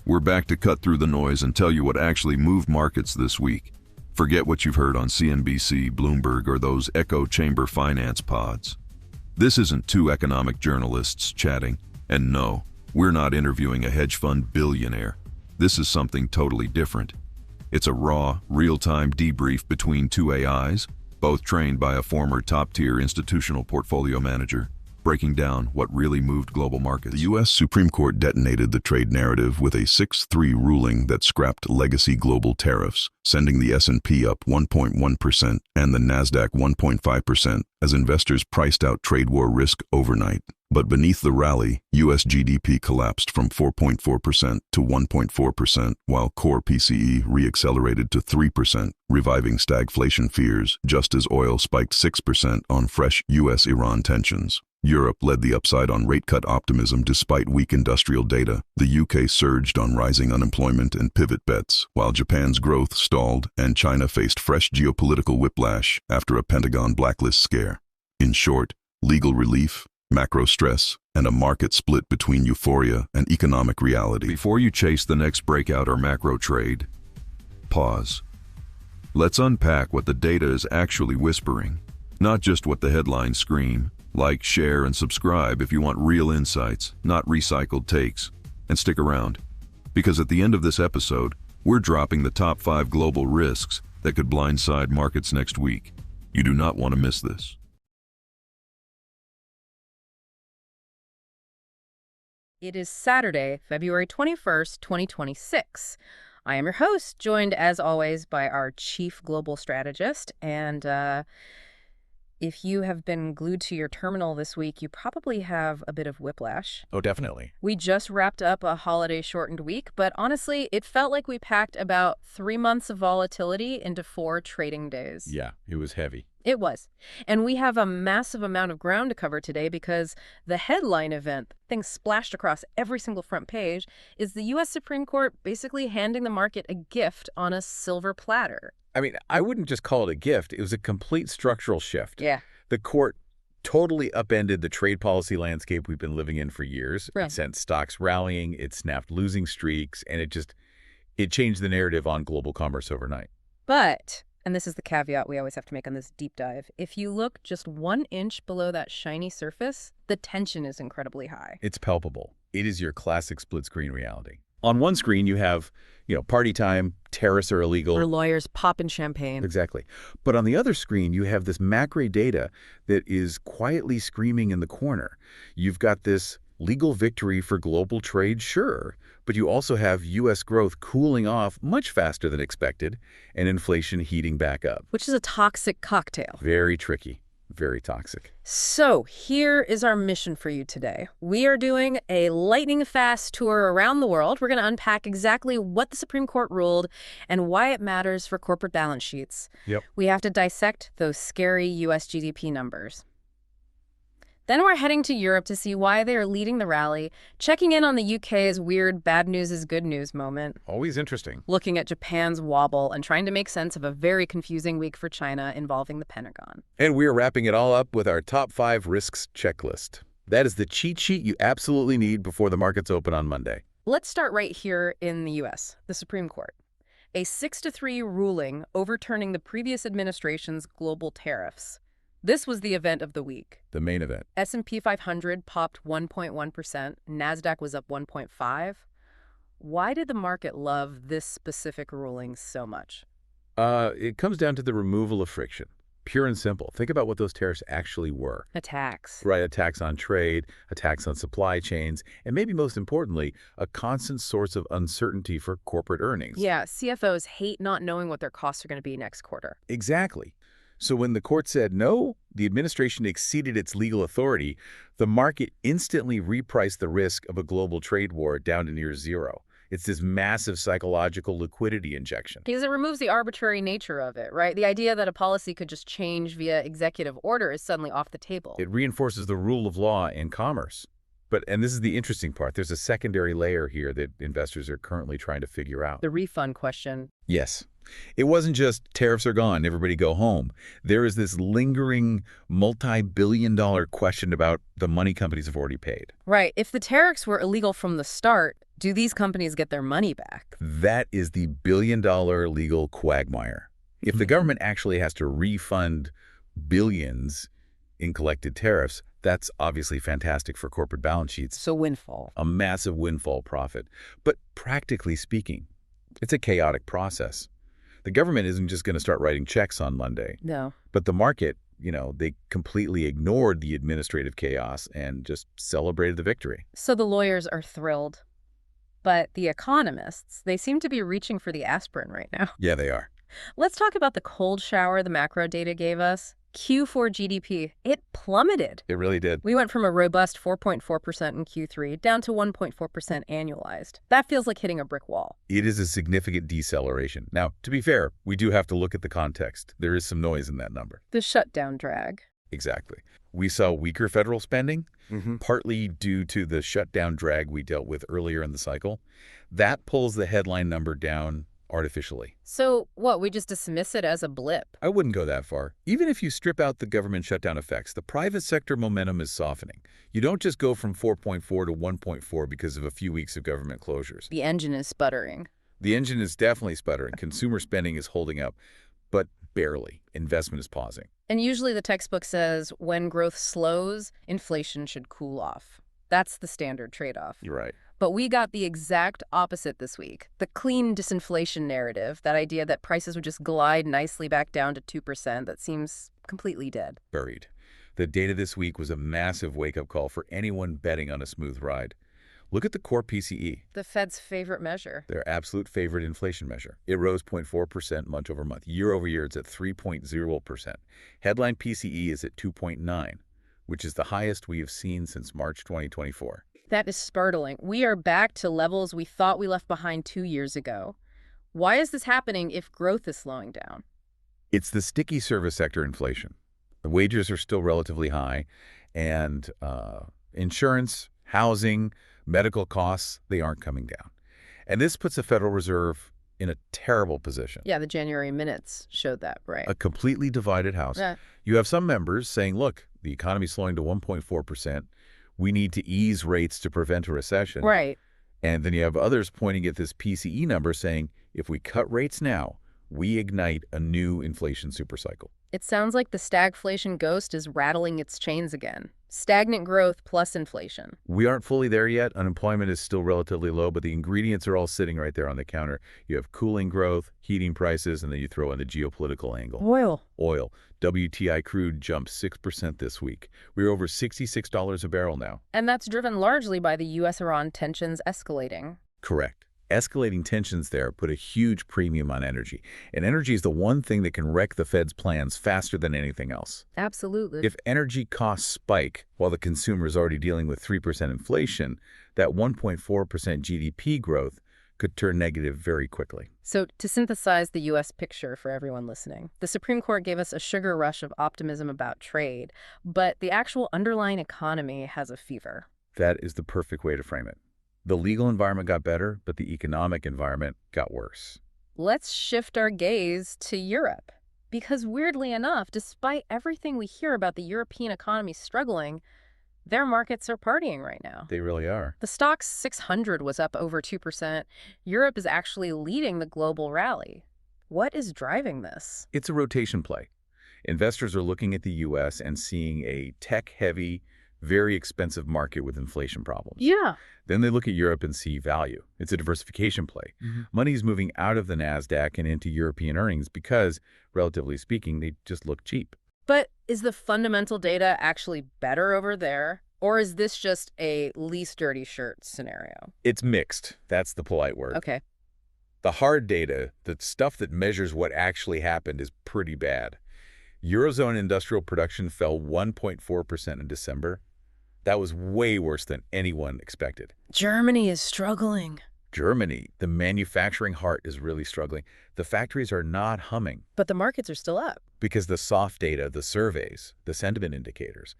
We're back to cut through the noise and tell you what actually moved markets this week. Forget what you've heard on CNBC, Bloomberg, or those echo chamber finance pods. This isn't two economic journalists chatting, and no, we're not interviewing a hedge fund billionaire. This is something totally different. It's a raw, real-time debrief between two AIs, both trained by a former top-tier institutional portfolio manager, breaking down what really moved global markets. The U.S. Supreme Court detonated the trade narrative with a 6-3 ruling that scrapped legacy global tariffs, sending the S&P up 1.1% and the Nasdaq 1.5% as investors priced out trade war risk overnight. But beneath the rally, U.S. GDP collapsed from 4.4% to 1.4%, while core PCE reaccelerated to 3%, reviving stagflation fears just as oil spiked 6% on fresh U.S.-Iran tensions. Europe led the upside on rate cut optimism despite weak industrial data. The UK surged on rising unemployment and pivot bets, while Japan's growth stalled and China faced fresh geopolitical whiplash after a Pentagon blacklist scare. In short, legal relief, macro stress, and a market split between euphoria and economic reality. Before you chase the next breakout or macro trade, pause. Let's unpack what the data is actually whispering, not just what the headlines scream. Like, share, and subscribe if you want real insights, not recycled takes. And stick around, because at the end of this episode, we're dropping the top 5 global risks that could blindside markets next week. You do not want to miss this. It is Saturday, February 21st, 2026. I am your host, joined as always by our chief global strategist, and if you have been glued to your terminal this week, you probably have a bit of whiplash. Oh, definitely. We just wrapped up a holiday-shortened week, but honestly, it felt like we packed about 3 months of volatility into 4 trading days. Yeah, it was heavy. It was. And we have a massive amount of ground to cover today because the headline event, things splashed across every single front page, is the U.S. Supreme Court basically handing the market a gift on a silver platter. I mean, I wouldn't just call it a gift. It was a complete structural shift. Yeah. The court totally upended the trade policy landscape we've been living in for years. Right. It sent stocks rallying, it snapped losing streaks, and it changed the narrative on global commerce overnight. But, and this is the caveat we always have to make on this deep dive, if you look just 1 inch below that shiny surface, the tension is incredibly high. It's palpable. It is your classic split screen reality. On one screen, you have, party time, tariffs are illegal. Or lawyers popping champagne. Exactly. But on the other screen, you have this macro data that is quietly screaming in the corner. You've got this legal victory for global trade, sure, but you also have U.S. growth cooling off much faster than expected and inflation heating back up. Which is a toxic cocktail. Very tricky. Very toxic. So here is our mission for you today. We are doing a lightning-fast tour around the world. We're going to unpack exactly what the Supreme Court ruled and why it matters for corporate balance sheets. Yep. We have to dissect those scary U.S. GDP numbers. Then we're heading to Europe to see why they are leading the rally, checking in on the UK's weird bad news is good news moment. Always interesting. Looking at Japan's wobble and trying to make sense of a very confusing week for China involving the Pentagon. And we're wrapping it all up with our top 5 risks checklist. That is the cheat sheet you absolutely need before the markets open on Monday. Let's start right here in the U.S., the Supreme Court. A 6-3 ruling overturning the previous administration's global tariffs. This was the event of the week. The main event. S&P 500 popped 1.1%. Nasdaq was up 1.5%. Why did the market love this specific ruling so much? It comes down to the removal of friction. Pure and simple. Think about what those tariffs actually were. Attacks. Right, attacks on trade, attacks on supply chains, and maybe most importantly, a constant source of uncertainty for corporate earnings. Yeah, CFOs hate not knowing what their costs are going to be next quarter. Exactly. So when the court said no, the administration exceeded its legal authority, the market instantly repriced the risk of a global trade war down to near zero. It's this massive psychological liquidity injection. Because it removes the arbitrary nature of it, right? The idea that a policy could just change via executive order is suddenly off the table. It reinforces the rule of law in commerce. And this is the interesting part, there's a secondary layer here that investors are currently trying to figure out. The refund question. Yes. It wasn't just tariffs are gone, everybody go home. There is this lingering multi-billion-dollar question about the money companies have already paid. Right. If the tariffs were illegal from the start, Do these companies get their money back? That is the billion-dollar legal quagmire. If the government actually has to refund billions in collected tariffs, that's obviously fantastic for corporate balance sheets. So windfall. A massive windfall profit. But practically speaking, it's a chaotic process. The government isn't just going to start writing checks on Monday. No. But the market, they completely ignored the administrative chaos and just celebrated the victory. So the lawyers are thrilled. But the economists, they seem to be reaching for the aspirin right now. Yeah, they are. Let's talk about the cold shower the macro data gave us. Q4 GDP, it plummeted. It really did. We went from a robust 4.4% in Q3 down to 1.4% annualized. That feels like hitting a brick wall. It is a significant deceleration. Now, to be fair, we do have to look at the context. There is some noise in that number. The shutdown drag. Exactly. We saw weaker federal spending, partly due to the shutdown drag we dealt with earlier in the cycle. That pulls the headline number down artificially. So what, we just dismiss it as a blip? I wouldn't go that far. Even if you strip out the government shutdown effects, the private sector momentum is softening. You don't just go from 4.4 to 1.4 because of a few weeks of government closures. The engine is sputtering. The engine is definitely sputtering. Consumer spending is holding up, but barely. Investment is pausing. And usually the textbook says when growth slows, inflation should cool off. That's the standard trade-off. You're right. But we got the exact opposite this week. The clean disinflation narrative, that idea that prices would just glide nicely back down to 2%, that seems completely dead. Buried. The data this week was a massive wake-up call for anyone betting on a smooth ride. Look at the core PCE. The Fed's favorite measure. Their absolute favorite inflation measure. It rose 0.4% month over month. Year over year, it's at 3.0%. Headline PCE is at 2.9, which is the highest we have seen since March 2024. That is startling. We are back to levels we thought we left behind 2 years ago. Why is this happening if growth is slowing down? It's the sticky service sector inflation. The wages are still relatively high, and insurance, housing, medical costs, they aren't coming down. And this puts the Federal Reserve in a terrible position. Yeah, the January minutes showed that, right? A completely divided house. Yeah. You have some members saying, look, the economy's slowing to 1.4%. We need to ease rates to prevent a recession. Right. And then you have others pointing at this PCE number saying, if we cut rates now, we ignite a new inflation supercycle. It sounds like the stagflation ghost is rattling its chains again. Stagnant growth plus inflation. We aren't fully there yet. Unemployment is still relatively low, but the ingredients are all sitting right there on the counter. You have cooling growth, heating prices, and then you throw in the geopolitical angle. Oil. WTI crude jumped 6% this week. We're over $66 a barrel now. And that's driven largely by the U.S.-Iran tensions escalating. Correct. Escalating tensions there put a huge premium on energy. And energy is the one thing that can wreck the Fed's plans faster than anything else. Absolutely. If energy costs spike while the consumer is already dealing with 3% inflation, that 1.4% GDP growth could turn negative very quickly. So to synthesize the U.S. picture for everyone listening, the Supreme Court gave us a sugar rush of optimism about trade, but the actual underlying economy has a fever. That is the perfect way to frame it. The legal environment got better, but the economic environment got worse. Let's shift our gaze to Europe. Because weirdly enough, despite everything we hear about the European economy struggling, their markets are partying right now. They really are. The STOXX 600 was up over 2%. Europe is actually leading the global rally. What is driving this? It's a rotation play. Investors are looking at the U.S. and seeing a tech-heavy, very expensive market with inflation problems. Yeah. Then they look at Europe and see value. It's a diversification play. Money is moving out of the Nasdaq and into European earnings because, relatively speaking, they just look cheap. But is the fundamental data actually better over there? Or is this just a least dirty shirt scenario? It's mixed. That's the polite word. Okay. The hard data, the stuff that measures what actually happened, is pretty bad. Eurozone industrial production fell 1.4% in December. That was way worse than anyone expected. Germany is struggling. Germany, the manufacturing heart, is really struggling. The factories are not humming. But the markets are still up. Because the soft data, the surveys, the sentiment indicators,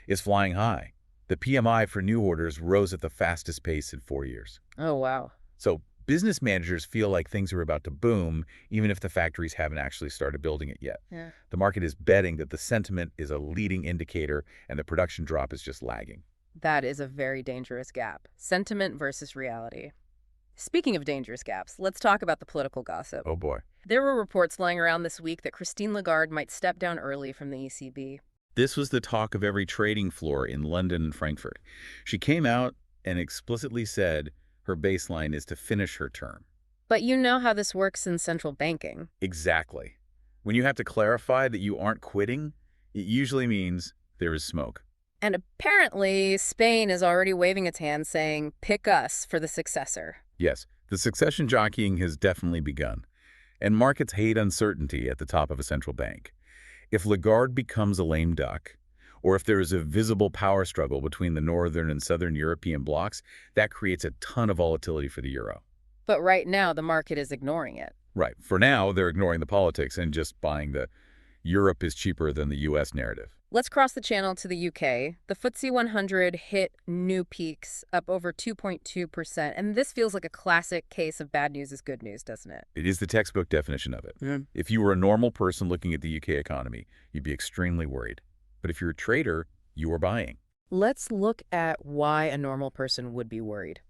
is flying high. The PMI for new orders rose at the fastest pace in 4 years. Oh, wow. So business managers feel like things are about to boom, even if the factories haven't actually started building it yet. Yeah. The market is betting that the sentiment is a leading indicator and the production drop is just lagging. That is a very dangerous gap. Sentiment versus reality. Speaking of dangerous gaps, let's talk about the political gossip. Oh boy. There were reports flying around this week that Christine Lagarde might step down early from the ECB. This was the talk of every trading floor in London and Frankfurt. She came out and explicitly said her baseline is to finish her term. But you know how this works in central banking. Exactly. When you have to clarify that you aren't quitting, it usually means there is smoke. And apparently, Spain is already waving its hand saying, pick us for the successor. Yes, the succession jockeying has definitely begun. And markets hate uncertainty at the top of a central bank. If Lagarde becomes a lame duck, or if there is a visible power struggle between the northern and southern European blocs, that creates a ton of volatility for the euro. But right now, the market is ignoring it. Right. For now, they're ignoring the politics and just buying the Europe is cheaper than the U.S. narrative. Let's cross the channel to the UK. The FTSE 100 hit new peaks, up over 2.2%. And this feels like a classic case of bad news is good news, doesn't it? It is the textbook definition of it. Yeah. If you were a normal person looking at the UK economy, you'd be extremely worried. But if you're a trader, you are buying. Let's look at why a normal person would be worried.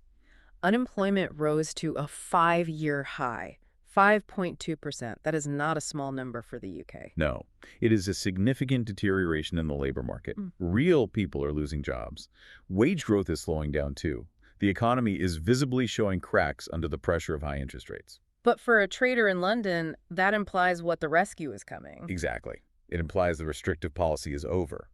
Unemployment rose to a 5-year high, 5.2%. That is not a small number for the UK. No, it is a significant deterioration in the labor market. Real people are losing jobs. Wage growth is slowing down too. The economy is visibly showing cracks under the pressure of high interest rates. But for a trader in London, that implies what the rescue is coming. Exactly. It implies the restrictive policy is over.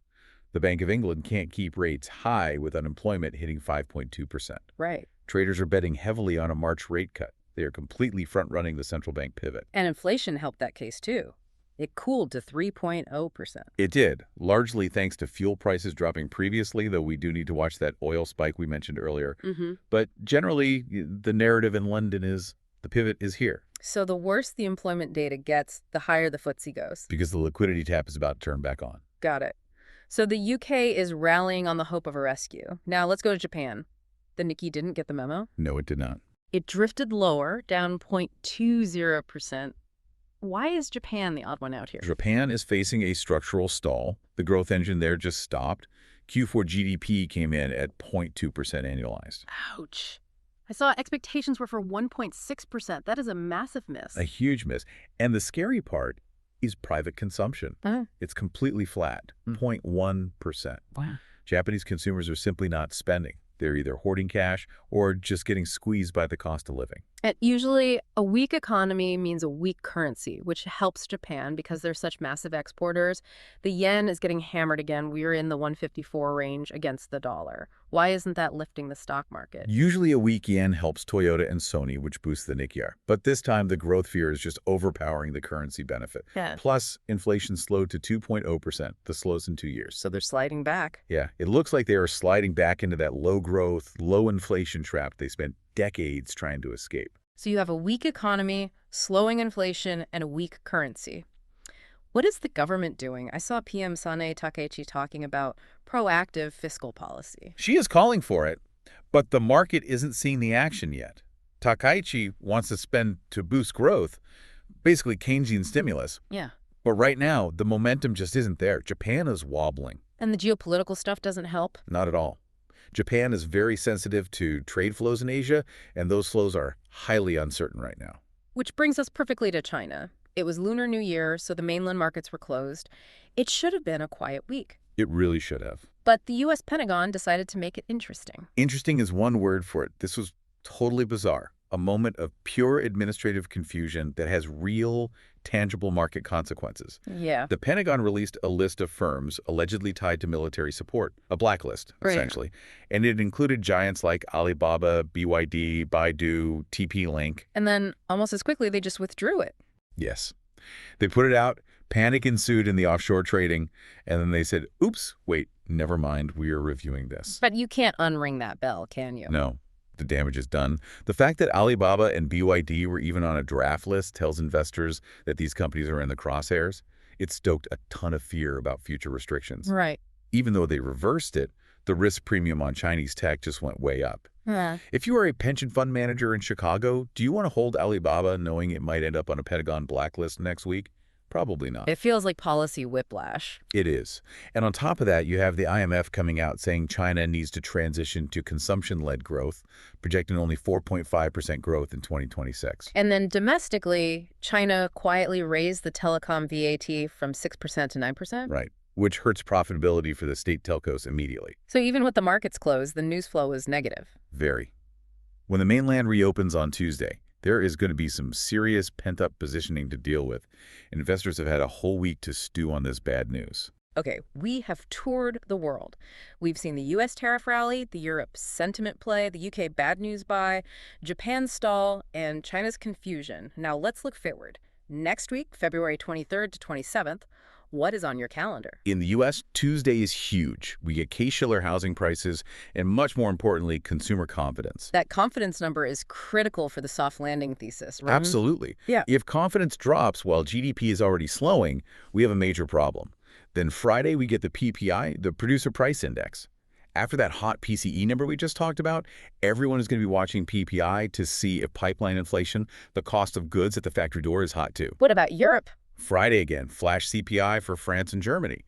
The Bank of England can't keep rates high with unemployment hitting 5.2%. Right. Traders are betting heavily on a March rate cut. They are completely front-running the central bank pivot. And inflation helped that case too. It cooled to 3.0%. It did, largely thanks to fuel prices dropping previously, though we do need to watch that oil spike we mentioned earlier. But generally, the narrative in London is the pivot is here. So the worse the employment data gets, the higher the FTSE goes. Because the liquidity tap is about to turn back on. Got it. So the UK is rallying on the hope of a rescue. Now let's go to Japan. The Nikkei didn't get the memo. No, it did not. It drifted lower, down 0.20%. Why is Japan the odd one out here? Japan is facing a structural stall. The growth engine there just stopped. Q4 GDP came in at 0.2% annualized. Ouch. I saw expectations were for 1.6%. That is a massive miss. A huge miss. And the scary part is private consumption. It's completely flat, 0.1%. Wow. Japanese consumers are simply not spending. They're either hoarding cash or just getting squeezed by the cost of living. And usually, a weak economy means a weak currency, which helps Japan because they're such massive exporters. The yen is getting hammered again. We're in the 154 range against the dollar. Why isn't that lifting the stock market? Usually a weak yen helps Toyota and Sony, which boosts the Nikkei. But this time, the growth fear is just overpowering the currency benefit. Yeah. Plus, inflation slowed to 2.0%, the slowest in 2 years. So they're sliding back. Yeah, it looks like they are sliding back into that low-growth, low-inflation trap they spent decades trying to escape. So you have a weak economy, slowing inflation, and a weak currency. What is the government doing? I saw PM Sanae Takaichi talking about proactive fiscal policy. She is calling for it, but the market isn't seeing the action yet. Takaichi wants to spend to boost growth, basically Keynesian stimulus. Yeah. But right now, the momentum just isn't there. Japan is wobbling. And the geopolitical stuff doesn't help? Not at all. Japan is very sensitive to trade flows in Asia, and those flows are highly uncertain right now. Which brings us perfectly to China. It was Lunar New Year, so the mainland markets were closed. It should have been a quiet week. It really should have. But the U.S. Pentagon decided to make it interesting. Interesting is one word for it. This was totally bizarre. A moment of pure administrative confusion that has real, tangible market consequences. Yeah. The Pentagon released a list of firms allegedly tied to military support, a blacklist, essentially. And it included giants like Alibaba, BYD, Baidu, TP-Link. And then, almost as quickly, they just withdrew it. Yes. They put it out, panic ensued in the offshore trading, and then they said, oops, wait, never mind, we are reviewing this. But you can't unring that bell, can you? No. The damage is done. The fact that Alibaba and BYD were even on a draft list tells investors that these companies are in the crosshairs. It stoked a ton of fear about future restrictions. Right. Even though they reversed it, the risk premium on Chinese tech just went way up. If you are a pension fund manager in Chicago, do you want to hold Alibaba knowing it might end up on a Pentagon blacklist next week? Probably not. It feels like policy whiplash. It is. And on top of that, you have the IMF coming out saying China needs to transition to consumption-led growth, projecting only 4.5% growth in 2026. And then domestically, China quietly raised the telecom VAT from 6% to 9%. Right, which hurts profitability for the state telcos immediately. So even with the markets closed, the news flow was negative. Very. When the mainland reopens on Tuesday, there is going to be some serious pent-up positioning to deal with. Investors have had a whole week to stew on this bad news. Okay, we have toured the world. We've seen the U.S. tariff rally, the Europe sentiment play, the U.K. bad news buy, Japan's stall, and China's confusion. Now let's look forward. Next week, February 23rd to 27th, what is on your calendar? In the U.S., Tuesday is huge. We get Case-Shiller housing prices and, much more importantly, consumer confidence. That confidence number is critical for the soft landing thesis, right? Absolutely. Yeah. If confidence drops while GDP is already slowing, we have a major problem. Then Friday, we get the PPI, the Producer Price Index. After that hot PCE number we just talked about, everyone is going to be watching PPI to see if pipeline inflation, the cost of goods at the factory door, is hot too. What about Europe? Friday again, flash CPI for France and Germany.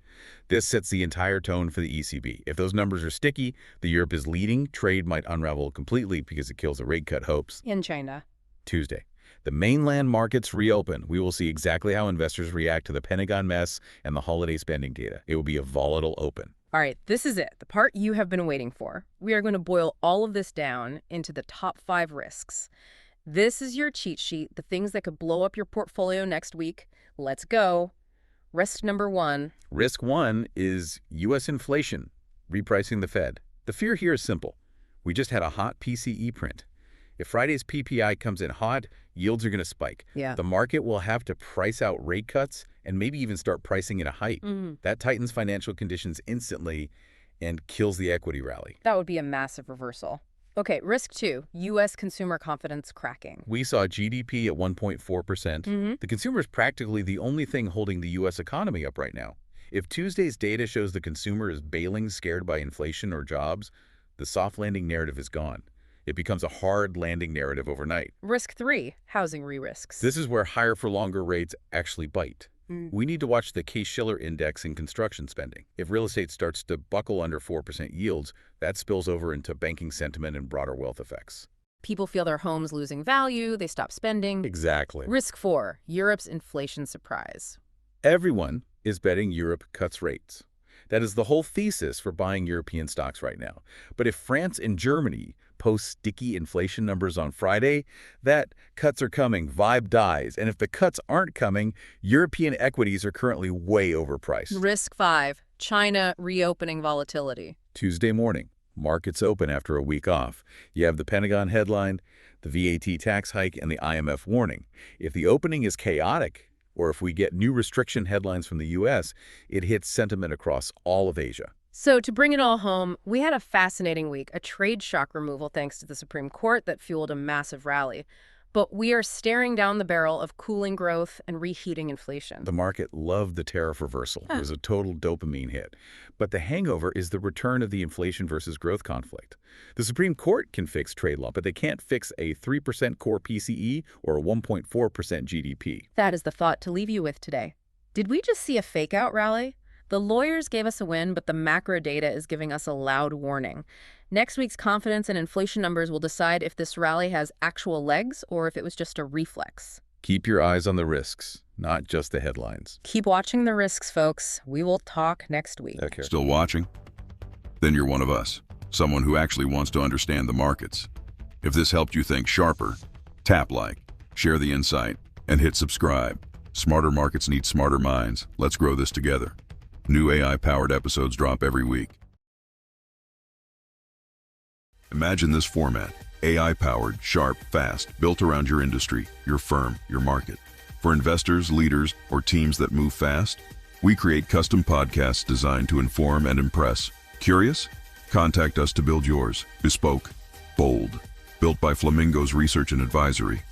This sets the entire tone for the ECB. If those numbers are sticky, the Europe is leading, trade might unravel completely because it kills the rate cut hopes. In China. Tuesday, the mainland markets reopen. We will see exactly how investors react to the Pentagon mess and the holiday spending data. It will be a volatile open. All right, this is it, the part you have been waiting for. We are going to boil all of this down into the top 5 risks. This is your cheat sheet, the things that could blow up your portfolio next week. Let's go. Risk number 1. Risk 1 is U.S. inflation, repricing the Fed. The fear here is simple. We just had a hot PCE print. If Friday's PPI comes in hot, yields are going to spike. Yeah. The market will have to price out rate cuts and maybe even start pricing in a hike. That tightens financial conditions instantly and kills the equity rally. That would be a massive reversal. Okay, risk 2, U.S. consumer confidence cracking. We saw GDP at 1.4%. The consumer is practically the only thing holding the U.S. economy up right now. If Tuesday's data shows the consumer is bailing, scared by inflation or jobs, the soft landing narrative is gone. It becomes a hard landing narrative overnight. Risk 3, housing re-risks. This is where higher for longer rates actually bite. We need to watch the Case-Shiller index in construction spending. If real estate starts to buckle under 4% yields, that spills over into banking sentiment and broader wealth effects. People feel their homes losing value, they stop spending. Exactly. Risk 4, Europe's inflation surprise. Everyone is betting Europe cuts rates. That is the whole thesis for buying European stocks right now. But if France and Germany post sticky inflation numbers on Friday, that cuts are coming, vibe dies. And if the cuts aren't coming, European equities are currently way overpriced. Risk 5, China reopening volatility. Tuesday morning, markets open after a week off. You have the Pentagon headline, the VAT tax hike, and the IMF warning. If the opening is chaotic, or if we get new restriction headlines from the U.S., it hits sentiment across all of Asia. So to bring it all home, we had a fascinating week, a trade shock removal thanks to the Supreme Court that fueled a massive rally. But we are staring down the barrel of cooling growth and reheating inflation. The market loved the tariff reversal. It was a total dopamine hit. But the hangover is the return of the inflation versus growth conflict. The Supreme Court can fix trade law, but they can't fix a 3% core PCE or a 1.4% GDP. That is the thought to leave you with today. Did we just see a fake-out rally? The lawyers gave us a win, but the macro data is giving us a loud warning. Next week's confidence and inflation numbers will decide if this rally has actual legs or if it was just a reflex. Keep your eyes on the risks, not just the headlines. Keep watching the risks, folks. We will talk next week. Okay. Still watching? Then you're one of us, someone who actually wants to understand the markets. If this helped you think sharper, tap like, share the insight, and hit subscribe. Smarter markets need smarter minds. Let's grow this together. New AI-powered episodes drop every week. Imagine this format: AI-powered, sharp, fast, built around your industry, your firm, your market. For investors, leaders, or teams that move fast, we create custom podcasts designed to inform and impress. Curious? Contact us to build yours. Bespoke, bold, built by Flamingo's Research and Advisory.